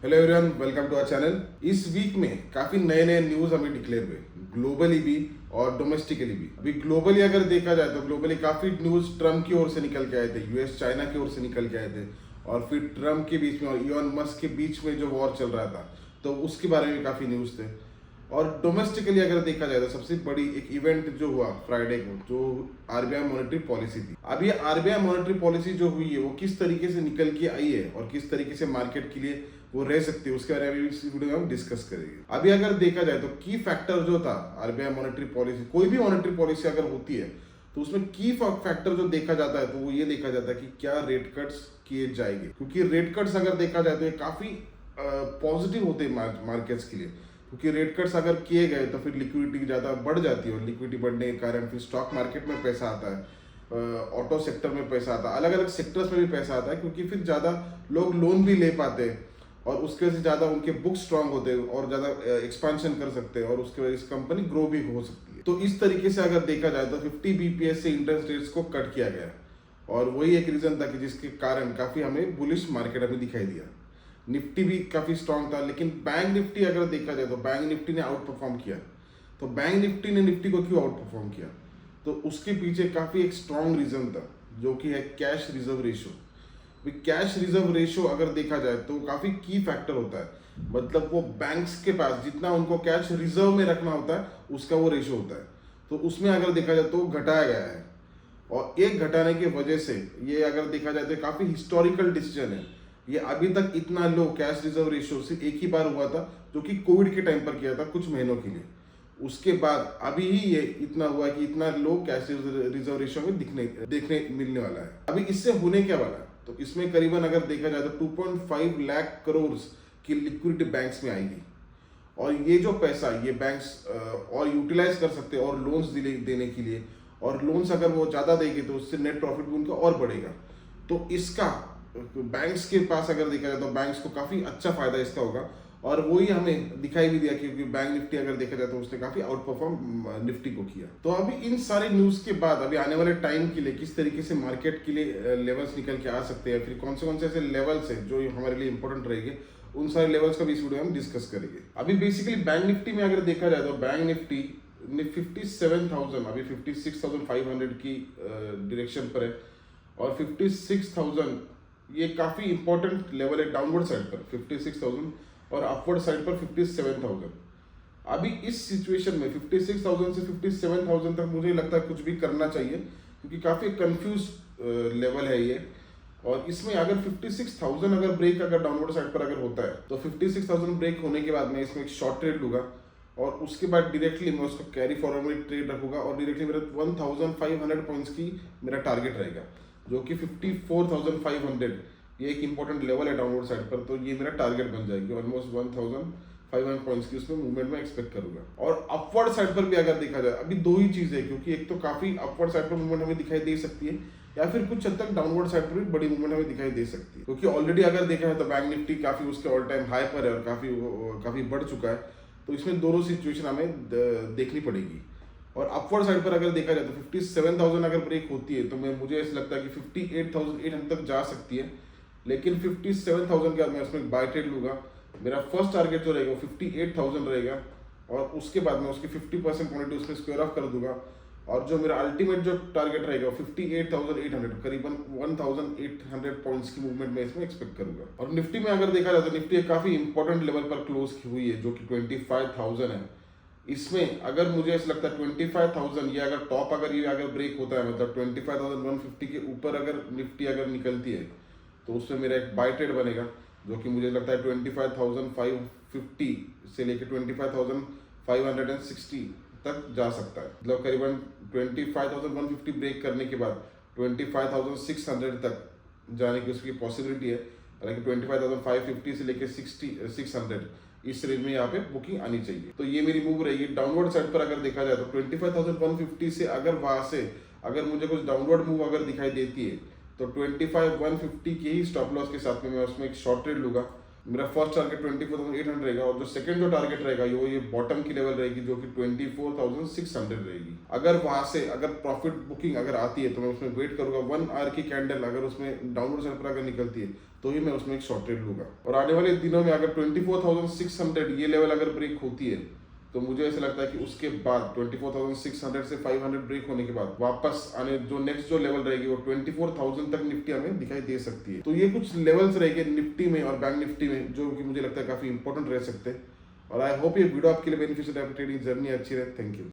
Hello everyone, welcome to our channel. इस week में काफी नए नए न्यूज हमें डिक्लेयर हुए, ग्लोबली भी और डोमेस्टिकली भी। अभी ग्लोबली अगर देखा जाए तो ग्लोबली काफी न्यूज ट्रम्प की ओर से निकल के आए थे, यूएस चाइना की ओर से निकल के आए थे, और फिर ट्रम्प के बीच में और इलॉन मस्क के बीच में जो वॉर चल रहा था तो उसके बारे में काफी न्यूज थे। और डोमेस्टिकली अगर देखा जाए तो सबसे बड़ी एक इवेंट जो हुआ फ्राइडे को, जो आरबीआई मॉनेटरी पॉलिसी थी। अब ये आरबीआई मॉनेटरी पॉलिसी जो हुई है वो किस तरीके से निकल के आई है और किस तरीके से मार्केट के लिए वो रह सकती है, उसके बारे में इस वीडियो में हम डिस्कस करेंगे। अभी अगर देखा जाए तो की फैक्टर जो था आरबीआई मॉनेटरी पॉलिसी, कोई भी मॉनेटरी पॉलिसी अगर होती है तो उसमें की फैक्टर जो देखा जाता है तो वो ये देखा जाता है कि क्या रेट कट्स किए जाएंगे, क्योंकि रेट कट्स अगर देखा जाए तो ये काफी पॉजिटिव होते हैं मार्केट्स के लिए। क्योंकि रेट कट्स अगर किए गए तो फिर लिक्विडिटी ज़्यादा बढ़ जाती है, और लिक्विडिटी बढ़ने के कारण फिर स्टॉक मार्केट में पैसा आता है, ऑटो सेक्टर में पैसा आता है, अलग अलग सेक्टर्स में भी पैसा आता है, क्योंकि फिर ज़्यादा लोग लोन भी ले पाते हैं और उसके वजह से ज़्यादा उनके बुक स्ट्रांग होते हैं और ज़्यादा एक्सपांशन कर सकते हैं, और उसकी वजह से कंपनी ग्रो भी हो सकती है। तो इस तरीके से अगर देखा जाए तो 50 बीपीएस से इंटरेस्ट रेट्स को कट किया गया, और वही एक रीज़न था कि जिसके कारण काफ़ी हमें बुलिश मार्केट हमें दिखाई दिया। निफ्टी भी काफ़ी स्ट्रांग था, लेकिन बैंक निफ्टी अगर देखा जाए तो बैंक निफ्टी ने आउट परफॉर्म किया। तो बैंक निफ्टी ने निफ्टी को क्यों आउट परफॉर्म किया, तो उसके पीछे काफ़ी एक स्ट्रांग रीज़न था, जो कि है cash reserve ratio. Cash reserve ratio अगर देखा जाए तो काफ़ी की फैक्टर होता है, मतलब वो बैंक्स के पास जितना उनको कैश रिजर्व में रखना होता है उसका वो रेशो होता है। तो उसमें अगर देखा जाए तो घटाया गया है, और एक घटाने की वजह से ये अगर देखा जाए तो काफ़ी हिस्टोरिकल डिसीजन है। ये अभी तक इतना लो कैश रिजर्व रेशियो सिर्फ एक ही बार हुआ था, जो कि कोविड के टाइम पर किया था कुछ महीनों के लिए। उसके बाद अभी ही ये इतना हुआ कि इतना लो कैश रिजर्व रेशियो में देखने मिलने वाला है। अभी इससे होने क्या वाला है, तो इसमें करीबन अगर देखा जाए तो 2.5 लाख करोड़ की लिक्विडिटी बैंक्स में आएगी, और ये जो पैसा ये बैंक्स और यूटिलाइज कर सकते हैं और लोन्स देने के लिए, और लोन्स अगर वो ज़्यादा देंगे तो उससे नेट प्रॉफिट भी उनका और बढ़ेगा। तो इसका बैंक्स के पास अगर देखा जाए तो बैंक्स को काफ़ी अच्छा फायदा इसका होगा, और वही हमें दिखाई भी दिया, क्योंकि बैंक निफ्टी अगर देखा जाए तो उसने काफ़ी आउट परफॉर्म निफ्टी को किया। तो अभी इन सारे न्यूज़ के बाद अभी आने वाले टाइम के लिए किस तरीके से मार्केट के लिए लेवल्स निकल के आ सकते हैं, फिर कौन से ऐसे लेवल्स हैं जो हमारे लिए इंपॉर्टेंट रहेंगे, उन सारे लेवल्स का भी इस वीडियो में हम डिस्कस करेंगे। अभी बेसिकली बैंक निफ्टी में अगर देखा जाए तो बैंक निफ्टी 57,000 अभी 56,500 की डायरेक्शन पर है, और 56,000 ये काफ़ी इंपॉर्टेंट लेवल है डाउनवर्ड साइड पर 56,000, और अपवर्ड साइड पर 57,000। अभी इस सिचुएशन में 56,000 से 57,000 तक मुझे लगता है कुछ भी करना चाहिए, क्योंकि काफ़ी कंफ्यूज लेवल है ये। और इसमें अगर 56,000 अगर ब्रेक अगर डाउनवर्ड साइड पर अगर होता है तो 56,000 ब्रेक होने के बाद मैं इसमें एक शॉर्ट ट्रेड लूँगा, और उसके बाद डायरेक्टली मैं उसको कैरी फॉरवर्ड में ट्रेड रखूँगा, और डायरेक्टली मेरा 1,500 पॉइंट्स की मेरा टारगेट रहेगा, जो कि 54,500 ये एक इंपॉर्टेंट लेवल है डाउनवर्ड साइड पर। तो ये मेरा टारगेट बन जाएगी, ऑलमोस्ट 1,500 पॉइंट्स की उसमें मूवमेंट में एक्सपेक्ट करूंगा। और अपवर्ड साइड पर भी अगर देखा जाए अभी दो ही चीज़ है, क्योंकि एक तो काफ़ी अपवर्ड साइड पर मूवमेंट हमें दिखाई दे सकती है, या फिर कुछ हद तक डाउनवर्ड साइड पर भी बड़ी मूवमेंट हमें दिखाई दे सकती है। क्योंकि ऑलरेडी अगर देखा है तो बैंक निफ्टी काफ़ी उसके ऑल टाइम हाई पर है और काफ़ी बढ़ चुका है। तो इसमें दोनों सिचुएशन हमें देखनी पड़ेगी। और अपवर्ड साइड पर अगर देखा जाए तो 57,000 अगर ब्रेक होती है तो मुझे ऐसा लगता है कि 58,800 तक जा सकती है, लेकिन 57,000 के बाद मैं उसमें बाय ट्रेड लूँगा। मेरा फर्स्ट टारगेट जो रहेगा वो 58,000 रहेगा, और उसके बाद मैं उसकी 50% क्वांटिटी उसमें स्क्वायर ऑफ कर दूंगा, और जो मेरा अल्टीमेट जो टारगेट रहेगा 58,800, करीबन 1,800 पॉइंट्स की मूवमेंट में इसमें एक्सपेक्ट करूंगा। और निफ्टी में अगर देखा जाए तो निफ्टी काफ़ी इंपॉर्टेंट लेवल पर क्लोज की हुई है, जो कि 25,000 है। इसमें अगर मुझे ऐसा लगता है 25,000 ये अगर टॉप अगर ये अगर ब्रेक होता है, मतलब 25,150 के ऊपर अगर निफ्टी अगर निकलती है तो उसमें मेरा एक बाय ट्रेड बनेगा, जो कि मुझे लगता है 25,550 से लेकर 25,560 तक जा सकता है। मतलब करीबन 25,150 ब्रेक करने के बाद 25,600 तक जाने की उसकी पॉसिबिलिटी है। हालांकि 25,550 से लेकर 600 इस रेंज में यहाँ पे बुकिंग आनी चाहिए। तो ये मेरी मूव रहेगी। डाउनवर्ड साइड पर अगर देखा जाए तो 25,150 से अगर वहां से अगर मुझे कुछ डाउनवर्ड मूव अगर दिखाई देती है तो 25,150 के ही स्टॉप लॉस के साथ में मैं उसमें एक शॉर्ट ट्रेड लूंगा। मेरा फर्स्ट टारगेट 24,800 रहेगा, और जो सेकंड जो टारगेट रहेगा ये बॉटम की लेवल रहेगी, जो कि 24,600 रहेगी। अगर वहां से अगर प्रॉफिट बुकिंग अगर आती है तो मैं उसमें वेट करूंगा। 1 आवर की कैंडल अगर उसमें डाउनवर्ड साइड पर अगर निकलती है तो तो ही मैं उसमें एक शॉर्ट ट्रेड लूंगा। और आने वाले दिनों में अगर 24,600 ये लेवल अगर ब्रेक होती है तो मुझे ऐसा लगता है कि उसके बाद 24,600 से 500 ब्रेक होने के बाद वापस आने जो नेक्स्ट जो लेवल रहेगी वो 24,000 तक निफ्टी हमें दिखाई दे सकती है। तो ये कुछ लेवल्स रहेंगे निफ्टी में और बैंक निफ्टी में जो कि मुझे लगता है काफी इंपॉर्टेंट रह सकते हैं। और आई होप ये वीडियो आपके लिए बेनिफिशियल है, आपकी ट्रेडिंग जर्नी अच्छी रहे। Thank you.